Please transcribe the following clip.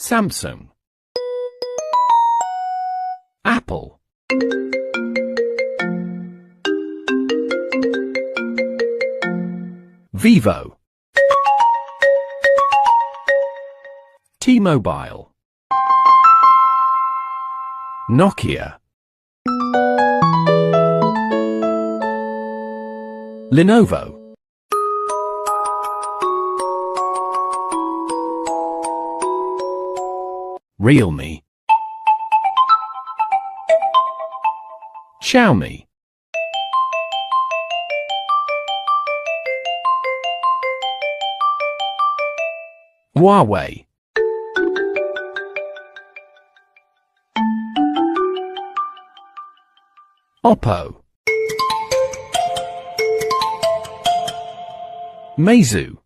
Samsung, Apple, Vivo, T-Mobile, Nokia, Lenovo, Realme, Xiaomi, Huawei, Oppo, Meizu,